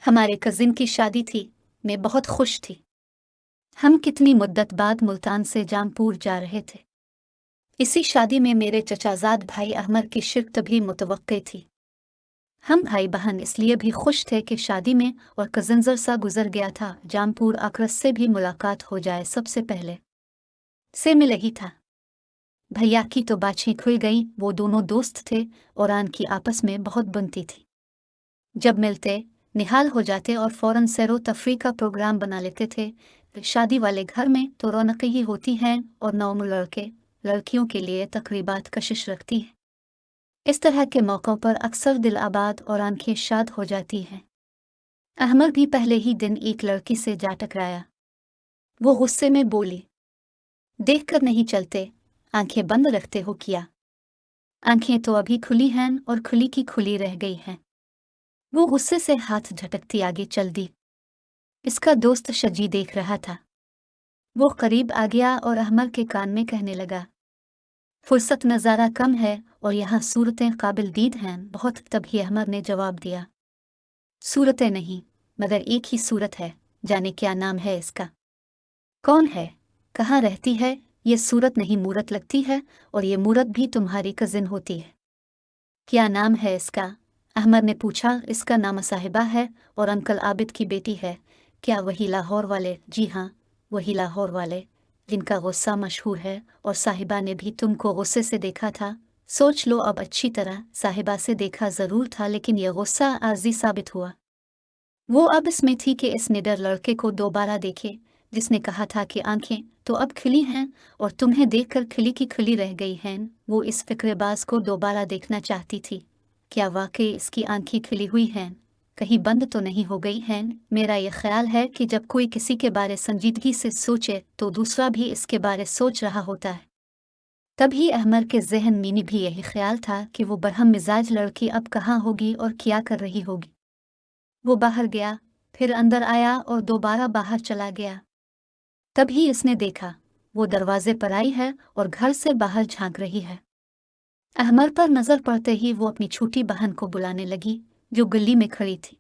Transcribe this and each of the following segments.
हमारे कजिन की शादी थी। मैं बहुत खुश थी। हम कितनी मुद्दत बाद मुल्तान से जामपुर जा रहे थे। इसी शादी में मेरे चचाजाद भाई अहमद की शिरकत भी मुतवक्के थी। हम भाई बहन इसलिए भी खुश थे कि शादी में और कजिन सा गुजर गया था। जामपुर अकरस से भी मुलाकात हो जाए सबसे पहले से मिल ही था। भैया की तो बातें खुल गई। वो दोनों दोस्त थे और आन की आपस में बहुत बनती थी। जब मिलते निहाल हो जाते और फौरन सैरो तफरी का प्रोग्राम बना लेते थे। शादी वाले घर में तो रौनक ही होती है और नौम लड़के लड़कियों के लिए तकरीबात कशिश रखती है। इस तरह के मौक़ों पर अक्सर दिल आबाद और आंखें शाद हो जाती हैं। अहमद भी पहले ही दिन एक लड़की से जा टकराया। वो गुस्से में बोली, देखकर नहीं चलते, आंखें बंद रखते हो क्या? आंखें तो अभी खुली हैं और खुली की खुली रह गई हैं। वो गुस्से से हाथ झटकती आगे चल दी। इसका दोस्त शजी देख रहा था। वो करीब आ गया और अहमद के कान में कहने लगा, फुर्सत नज़ारा कम है और यहाँ सूरतें काबिल दीद हैं बहुत। तभी अहमद ने जवाब दिया, सूरतें नहीं मगर एक ही सूरत है। जाने क्या नाम है इसका? कौन है? कहाँ रहती है? ये सूरत नहीं मूरत लगती है और ये मूरत भी तुम्हारी कजिन होती है। क्या नाम है इसका? अहमद ने पूछा। इसका नाम साहिबा है और अंकल आबिद की बेटी है। क्या वही लाहौर वाले? जी हाँ, वही लाहौर वाले जिनका गुस्सा मशहूर है। और साहिबा ने भी तुमको गुस्से से देखा था। सोच लो अब अच्छी तरह, साहिबा से देखा ज़रूर था लेकिन यह गुस्सा आर्जी साबित हुआ। वो अब इसमें थी कि इस निडर लड़के को दोबारा देखे जिसने कहा था कि आंखें तो अब खिली हैं और तुम्हें देखकर खिली की खिली रह गई हैं। वो इस फिक्रेबाज को दोबारा देखना चाहती थी। क्या वाकई इसकी आंखें खिली हुई हैं? कहीं बंद तो नहीं हो गई हैं? मेरा यह ख्याल है कि जब कोई किसी के बारे संजीदगी से सोचे तो दूसरा भी इसके बारे सोच रहा होता है। तभी अहमद के जहन में भी यही ख्याल था कि वो बरहम मिजाज लड़की अब कहाँ होगी और क्या कर रही होगी। वो बाहर गया, फिर अंदर आया और दोबारा बाहर चला गया। तभी इसने देखा वो दरवाजे पर आई है और घर से बाहर झांक रही है। अहमद पर नजर पड़ते ही वो अपनी छोटी बहन को बुलाने लगी जो गली में खड़ी थी।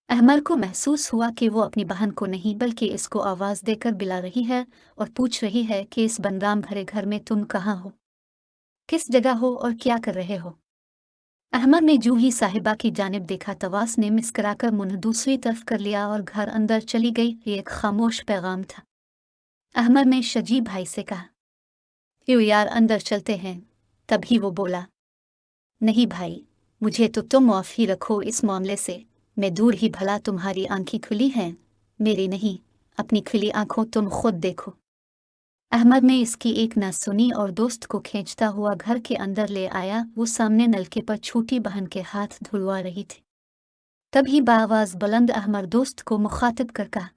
अहमद को महसूस हुआ कि वो अपनी बहन को नहीं बल्कि इसको आवाज देकर बुला रही है और पूछ रही है कि इस बनराम भरे घर में तुम कहाँ हो, किस जगह हो और क्या कर रहे हो। अहमद ने जूं ही साहिबा की जानिब देखा, तवास ने मुस्कुराकर मुंह दूसरी तरफ कर लिया और घर अंदर चली गई। ये एक खामोश पैगाम था। अहमद ने शजी भाई से कहा, यो यार अंदर चलते हैं। तभी वो बोला, नहीं भाई, मुझे तो तुम माफ ही रखो इस मामले से। मैं दूर ही भला, तुम्हारी आंखें खुली हैं, मेरी नहीं। अपनी खुली आंखों तुम खुद देखो। अहमद ने इसकी एक न सुनी और दोस्त को खींचता हुआ घर के अंदर ले आया। वो सामने नलके पर छोटी बहन के हाथ धुलवा रही थी। तभी बाआवाज बुलंद अहमद दोस्त को मुखातिब कर कहा,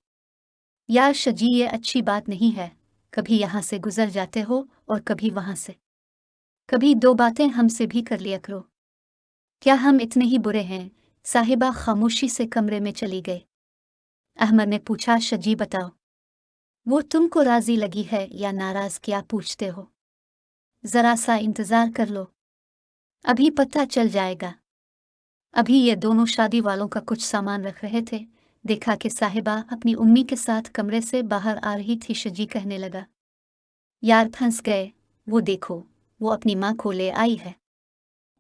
यार शजी, ये अच्छी बात नहीं है। कभी यहाँ से गुजर जाते हो और कभी वहाँ से। कभी दो बातें हमसे भी कर लिया करो। क्या हम इतने ही बुरे हैं? साहिबा खामोशी से कमरे में चली गई। अहमद ने पूछा, शजी बताओ, वो तुमको राजी लगी है या नाराज? क्या पूछते हो? जरा सा इंतजार कर लो, अभी पता चल जाएगा। अभी ये दोनों शादी वालों का कुछ सामान रख रहे थे। देखा कि साहिबा अपनी उम्मी के साथ कमरे से बाहर आ रही थी। शजी कहने लगा, यार फंस गए, वो देखो, वो अपनी माँ को ले आई है।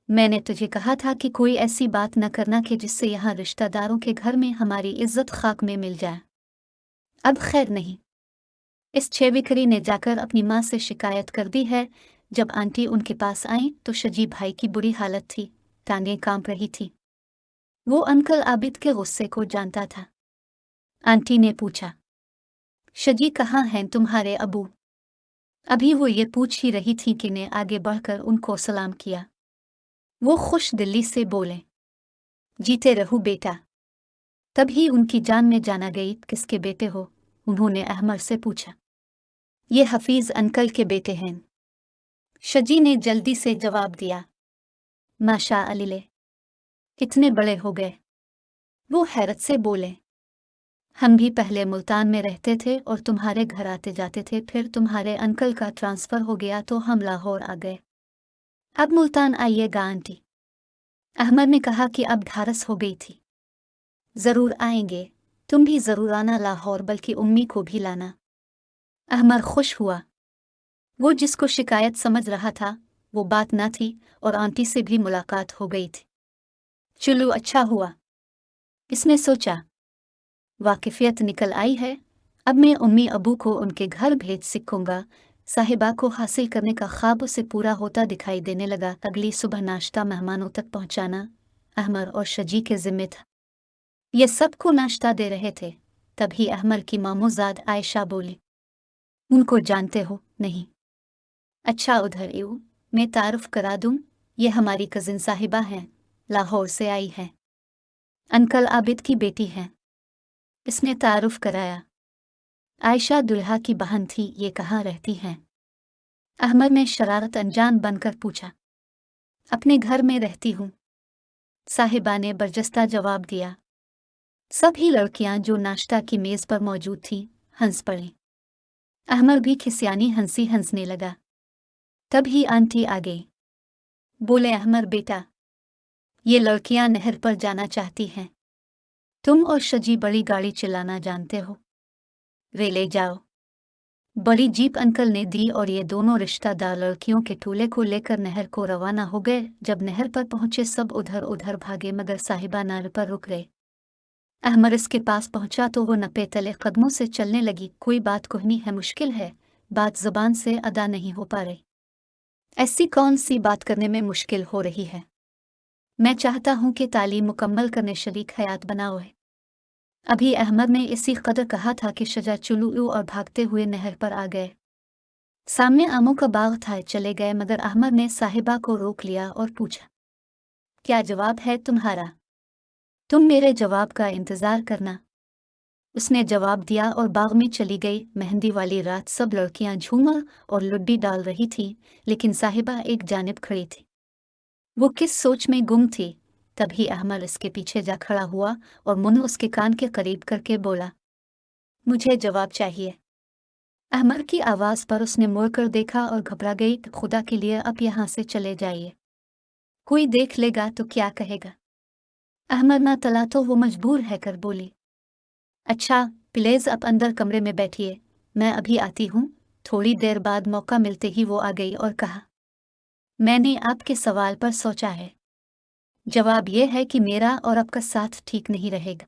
मैंने तुझे कहा था कि कोई ऐसी बात न करना कि जिससे यहाँ रिश्तेदारों के घर में हमारी इज्जत खाक में मिल जाए। अब खैर नहीं, इस छेविकरी ने जाकर अपनी माँ से शिकायत कर दी है। जब आंटी उनके पास आई तो शजी भाई की बुरी हालत थी, टांगें कांप रही थी। वो अंकल आबिद के गुस्से को जानता था। आंटी ने पूछा, शजी कहाँ हैं तुम्हारे अबू? अभी वो ये पूछ ही रही थी कि ने आगे बढ़कर उनको सलाम किया। वो खुश दिली से बोले, जीते रहो बेटा। तभी उनकी जान में जाना गई, किसके बेटे हो? उन्होंने अहमद से पूछा। ये हफीज अंकल के बेटे हैं। शजी ने जल्दी से जवाब दिया, माशा अल्लाह, कितने बड़े हो गए। वो हैरत से बोले, हम भी पहले मुल्तान में रहते थे और तुम्हारे घर आते जाते थे। फिर तुम्हारे अंकल का ट्रांसफ़र हो गया तो हम लाहौर आ गए। अब मुल्तान आइएगा आंटी। अहमद ने कहा कि अब ढारस हो गई थी। ज़रूर आएंगे, तुम भी ज़रूर आना लाहौर, बल्कि उम्मी को भी लाना। अहमर खुश हुआ। वो जिसको शिकायत समझ रहा था वो बात न थी, और आंटी से भी मुलाकात हो गई थी। चलो अच्छा हुआ, इसने सोचा। वाकिफियत निकल आई है, अब मैं उम्मी अबू को उनके घर भेज सकूंगा। साहिबा को हासिल करने का ख्वाब उसे पूरा होता दिखाई देने लगा। अगली सुबह नाश्ता मेहमानों तक पहुंचाना अहमर और शजी के जिम्मे था। ये सबको नाश्ता दे रहे थे, तभी अहमर की मामूजाद आयशा बोली, उनको जानते हो? नहीं। अच्छा उधर एऊ, मैं तारुफ करा दूं, ये हमारी कजिन साहिबा हैं, लाहौर से आई हैं, अंकल आबिद की बेटी हैं। इसने तारुफ कराया। आयशा दुल्हा की बहन थी। ये कहाँ रहती हैं? अहमद ने शरारत अनजान बनकर पूछा। अपने घर में रहती हूँ, साहिबा ने बरजस्ता जवाब दिया। सभी लड़कियां जो नाश्ता की मेज पर मौजूद थीं हंस पड़ी। अहमद भी खिसियानी हंसी हंसने लगा। तभी आंटी आ गई। बोले, अहमद बेटा, ये लड़कियां नहर पर जाना चाहती हैं। तुम और शजी बड़ी गाड़ी चलाना जानते हो, वे ले जाओ। बड़ी जीप अंकल ने दी और ये दोनों रिश्तेदार लड़कियों के टोले को लेकर नहर को रवाना हो गए। जब नहर पर पहुंचे सब उधर उधर भागे, मगर साहिबा नार पर रुक गए। अहमद इसके पास पहुंचा तो वो नपे तले कदमों से चलने लगी। कोई बात कहनी है, मुश्किल है, बात जुबान से अदा नहीं हो पा रही। ऐसी कौन सी बात करने में मुश्किल हो रही है? मैं चाहता हूं कि तालीम मुकम्मल करने शरीक हयात बनाओ है। अभी अहमद ने इसी कदर कहा था कि शजा चुलू और भागते हुए नहर पर आ गए। सामने आमों का बाग था, चले गए, मगर अहमद ने साहिबा को रोक लिया और पूछा, क्या जवाब है तुम्हारा? तुम मेरे जवाब का इंतज़ार करना। उसने जवाब दिया और बाग में चली गई। मेहंदी वाली रात सब लड़कियां झूमर और लुड्डी डाल रही थीं, लेकिन साहिबा एक जानिब खड़ी थी। वो किस सोच में गुम थी। तभी अहमद इसके पीछे जा खड़ा हुआ और मुंह उसके कान के करीब करके बोला, मुझे जवाब चाहिए। अहमद की आवाज़ पर उसने मुड़कर देखा और घबरा गई। खुदा के लिए अब यहाँ से चले जाइए, कोई देख लेगा तो क्या कहेगा? अहमद ना तला तो वो मजबूर है कर बोली, अच्छा प्लीज़ आप अंदर कमरे में बैठिए, मैं अभी आती हूँ। थोड़ी देर बाद मौका मिलते ही वो आ गई और कहा, मैंने आपके सवाल पर सोचा है। जवाब यह है कि मेरा और आपका साथ ठीक नहीं रहेगा।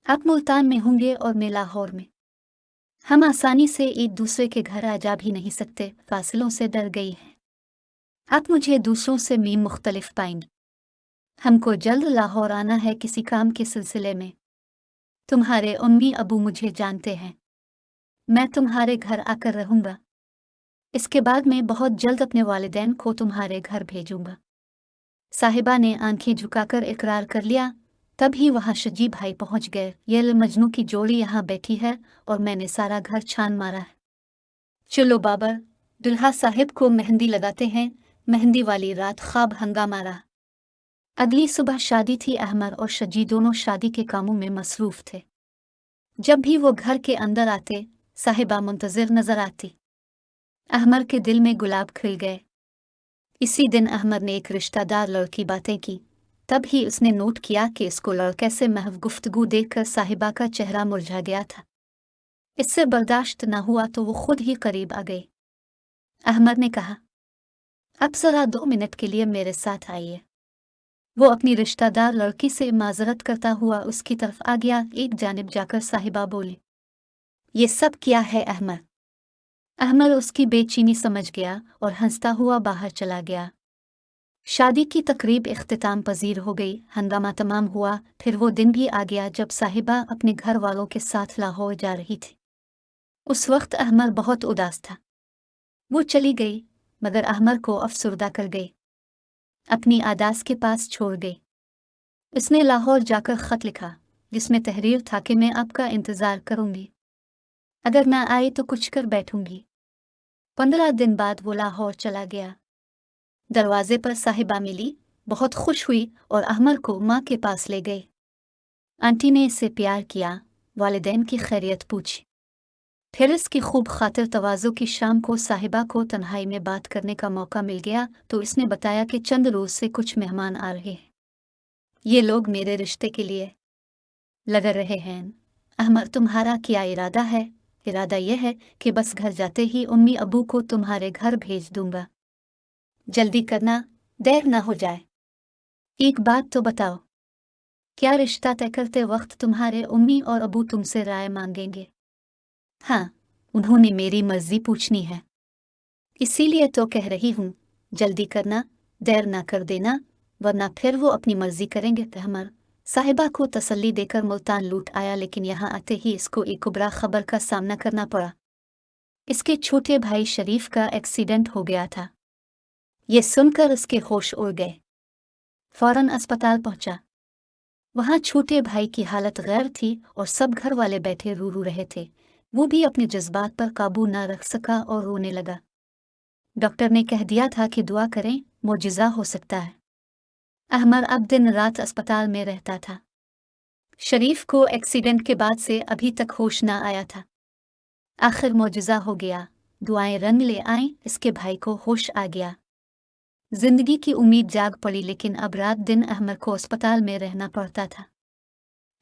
आप मुल्तान में होंगे और मैं लाहौर में। हम आसानी से एक दूसरे के घर आ जा भी नहीं सकते, फासलों से डर गई हैं। आप मुझे दूसरों से मीम मुख्तलिफ पाएंगे। हमको जल्द लाहौर आना है किसी काम के सिलसिले में। तुम्हारे उम्मी अबू मुझे जानते हैं, मैं तुम्हारे घर आकर रहूंगा। इसके बाद मैं बहुत जल्द अपने वालिदैन को तुम्हारे घर भेजूंगा। साहिबा ने आंखें झुकाकर इकरार कर लिया। तभी वहां शजी भाई पहुंच गए। ये मजनू की जोड़ी यहाँ बैठी है और मैंने सारा घर छान मारा है। चलो बाबर, दुल्हा साहिब को मेहंदी लगाते हैं। मेहंदी वाली रात ख्वाब हंगामा रहा। अगली सुबह शादी थी। अहमद और शजी दोनों शादी के कामों में मसरूफ थे। जब भी वो घर के अंदर आते साहिबा मुंतजिर नजर आती। अहमद के दिल में गुलाब खिल गए। इसी दिन अहमद ने एक रिश्तेदार लड़की बातें की। तब ही उसने नोट किया कि इसको लड़के से महव गुफ्तगू देखकर साहिबा का चेहरा मुरझा गया था। इससे बर्दाश्त न हुआ तो वो खुद ही करीब आ गई। अहमद ने कहा, अब जरा 2 मिनट के लिए मेरे साथ आइए। वो अपनी रिश्तेदार लड़की से माजरत करता हुआ उसकी तरफ आ गया। एक जानिब जाकर साहिबा बोली, ये सब क्या है अहमद? अहमद उसकी बेचैनी समझ गया और हंसता हुआ बाहर चला गया। शादी की तकरीब इख्तिताम पजीर हो गई। हंगामा तमाम हुआ। फिर वो दिन भी आ गया जब साहिबा अपने घर वालों के साथ लाहौर जा रही थी। उस वक्त अहमद बहुत उदास था। वो चली गई, मगर अहमद को अफसुर्दा कर गई। अपनी आदास के पास छोड़ गई। उसने लाहौर जाकर ख़त लिखा, जिसमें तहरीर था कि मैं आपका इंतज़ार करूंगी, अगर ना आए तो कुछ कर बैठूंगी। 15 दिन बाद वो लाहौर चला गया। दरवाजे पर साहिबा मिली, बहुत खुश हुई और अहमद को माँ के पास ले गई। आंटी ने इससे प्यार किया, वालिदैन की खैरियत पूछी। फिर इसकी खूब खातिर तवाज़ो की शाम को साहिबा को तन्हाई में बात करने का मौका मिल गया तो इसने बताया कि चंद रोज़ से कुछ मेहमान आ रहे हैं। ये लोग मेरे रिश्ते के लिए लग रहे हैं। अहमर, तुम्हारा क्या इरादा है? इरादा यह है कि बस घर जाते ही अम्मी अबू को तुम्हारे घर भेज दूंगा। जल्दी करना, देर ना हो जाए। एक बात तो बताओ, क्या रिश्ता तय करते वक्त तुम्हारे अम्मी और अबू तुमसे राय मांगेंगे? हाँ, उन्होंने मेरी मर्जी पूछनी है, इसीलिए तो कह रही हूँ, जल्दी करना, देर ना कर देना, वरना फिर वो अपनी मर्जी करेंगे। अहमर साहिबा को तसल्ली देकर मुल्तान लूट आया, लेकिन यहाँ आते ही इसको एक बुरा खबर का सामना करना पड़ा। इसके छोटे भाई शरीफ का एक्सीडेंट हो गया था। ये सुनकर उसके होश उड़ गए। फौरन अस्पताल पहुंचा। वहां छोटे भाई की हालत गैर थी और सब घर वाले बैठे रू रू रहे थे। वो भी अपने जज्बात पर काबू न रख सका और रोने लगा। डॉक्टर ने कह दिया था कि दुआ करें, मोजिज़ा हो सकता है। अहमर अब दिन रात अस्पताल में रहता था। शरीफ को एक्सीडेंट के बाद से अभी तक होश न आया था। आखिर मोजिज़ा हो गया, दुआएं रंग ले आईं, इसके भाई को होश आ गया। जिंदगी की उम्मीद जाग पड़ी, लेकिन अब रात दिन अहमर को अस्पताल में रहना पड़ता था।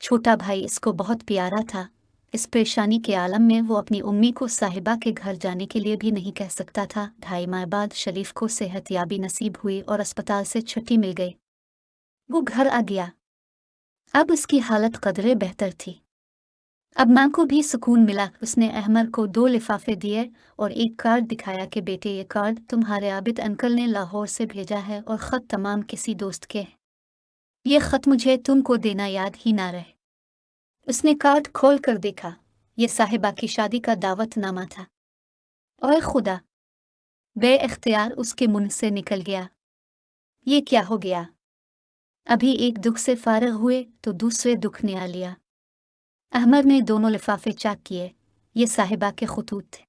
छोटा भाई इसको बहुत प्यारा था। इस परेशानी के आलम में वो अपनी उम्मी को साहिबा के घर जाने के लिए भी नहीं कह सकता था। 2.5 माह बाद शरीफ को सेहतयाबी नसीब हुई और अस्पताल से छुट्टी मिल गई। वो घर आ गया। अब उसकी हालत कदरे बेहतर थी। अब मां को भी सुकून मिला। उसने अहमर को 2 लिफाफे दिए और एक कार्ड दिखाया कि बेटे, ये कार्ड तुम्हारे आबिद अंकल ने लाहौर से भेजा है और ख़त तमाम किसी दोस्त के हैं। ये ख़त मुझे तुमको देना याद ही ना रहे। उसने कार्ड खोल कर देखा। ये साहिबा की शादी का दावतनामा था। और खुदा, बे इख्तियार उसके मुंह से निकल गया, ये क्या हो गया? अभी एक दुख से फारिग हुए तो दूसरे दुख ने आ लिया। अहमद ने दोनों लिफाफे चेक किए। ये साहिबा के खतूत थे।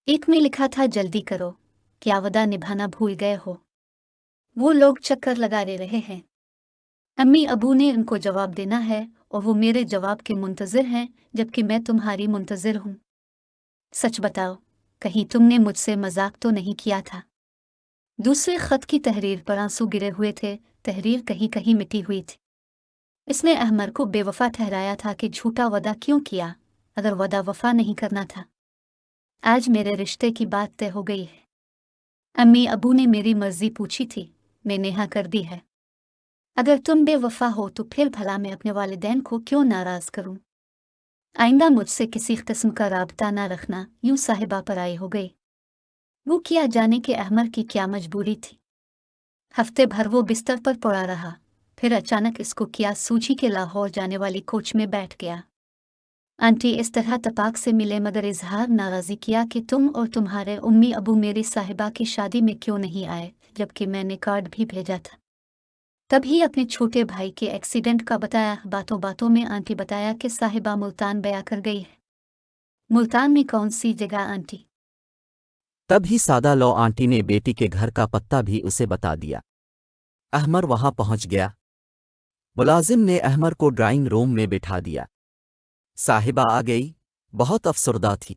एक में लिखा था, जल्दी करो, क्या वदा निभाना भूल गए हो? वो लोग चक्कर लगा रहे हैं। अम्मी अबू ने उनको जवाब देना है और वो मेरे जवाब के मुंतज़िर हैं, जबकि मैं तुम्हारी मुंतज़िर हूँ। सच बताओ, कहीं तुमने मुझसे मजाक तो नहीं किया था? दूसरे खत की तहरीर पर आंसू गिरे हुए थे। तहरीर कहीं कहीं मिटी हुई थी। इसने अहमर को बेवफा ठहराया था कि झूठा वदा क्यों किया, अगर वदा वफा नहीं करना था। आज मेरे रिश्ते की बात तय हो गई है। अम्मी अबू ने मेरी मर्जी पूछी थी, मैंने हाँ कर दी है। अगर तुम बेवफा हो तो फिर भला मैं अपने वालिदैन को क्यों नाराज करूं? आइंदा मुझसे किसी किस्म का राबता ना रखना। यूं साहिबा पर आई हो गई। वो क्या जाने कि अहमर की क्या मजबूरी थी। हफ्ते भर वो बिस्तर पर पड़ा रहा, फिर अचानक इसको क्या सूझी के लाहौर जाने वाली कोच में बैठ गया। आंटी इस तरह तपाक से मिले मगर इजहार नाराज़ी किया कि तुम और तुम्हारे उम्मी अबू मेरी साहिबा की शादी में क्यों नहीं आए, जबकि मैंने कार्ड भी भेजा था। तभी अपने छोटे भाई के एक्सीडेंट का बताया। बातों बातों में आंटी बताया कि साहिबा मुल्तान बया कर गई है। मुल्तान में कौन सी जगह आंटी? तभी सादा लो आंटी ने बेटी के घर का पत्ता भी उसे बता दिया। अहमर वहां पहुंच गया। मुलाजिम ने अहमर को ड्राइंग रूम में बिठा दिया। साहिबा आ गई, बहुत अफसरदा थी।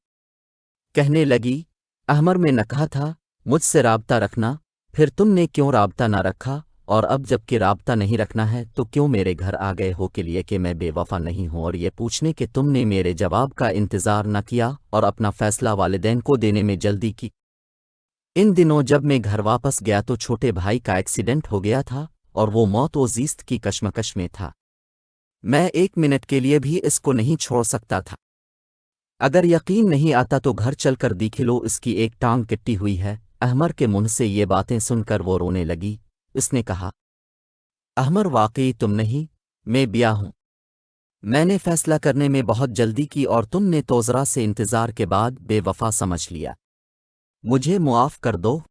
कहने लगी, अहमर में न कहा था मुझसे राबता रखना, फिर तुमने क्यों राबता ना रखा, और अब जबकि राबता नहीं रखना है तो क्यों मेरे घर आ गए हो के लिए कि मैं बेवफा नहीं हूं, और ये पूछने कि तुमने मेरे जवाब का इंतज़ार न किया और अपना फैसला वालिदैन को देने में जल्दी की। इन दिनों जब मैं घर वापस गया तो छोटे भाई का एक्सीडेंट हो गया था और वो मौत व ज़ीस्त की कशमकश में था। मैं 1 मिनट के लिए भी इसको नहीं छोड़ सकता था। अगर यकीन नहीं आता तो घर चलकर देख लो, इसकी एक टांग कटी हुई है। अहमर के मुंह से ये बातें सुनकर वो रोने लगी। उसने कहा, अहमर वाकई तुम नहीं, मैं बिया हूं। मैंने फैसला करने में बहुत जल्दी की और तुमने तोजरा से इंतज़ार के बाद बेवफा समझ लिया। मुझे मुआफ़ कर दो।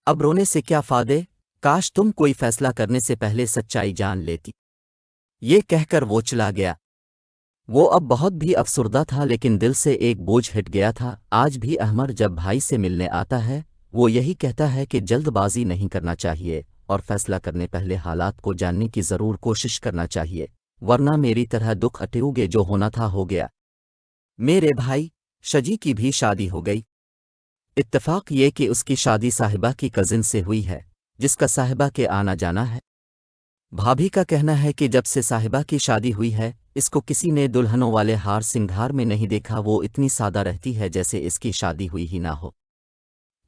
अब रोने से क्या फ़ायदे, काश तुम कोई फैसला करने से पहले सच्चाई जान लेती। ये कहकर वो चला गया। वो अब बहुत भी अफसुर्दा था, लेकिन दिल से एक बोझ हट गया था। आज भी अहमर जब भाई से मिलने आता है वो यही कहता है कि जल्दबाजी नहीं करना चाहिए और फैसला करने पहले हालात को जानने की ज़रूर कोशिश करना चाहिए, वरना मेरी तरह दुख अटेओगे। जो होना था हो गया। मेरे भाई शजी की भी शादी हो गई। इत्तेफाक ये कि उसकी शादी साहिबा की कज़िन से हुई है, जिसका साहिबा के आना जाना है। بھابھی کا کہنا ہے کہ جب سے صاحبہ کی شادی ہوئی ہے اس کو کسی نے دلہنوں والے ہار سنگھار میں نہیں دیکھا، وہ اتنی سادہ رہتی ہے جیسے اس کی شادی ہوئی ہی نہ ہو۔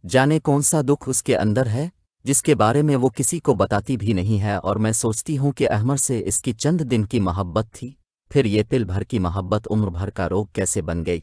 جانے کون سا دکھ اس کے اندر ہے جس کے بارے میں وہ کسی کو بتاتی بھی نہیں ہے، اور میں سوچتی ہوں کہ احمر سے اس کی چند دن کی محبت تھی، پھر یہ پل بھر کی محبت عمر بھر کا روگ کیسے بن گئی۔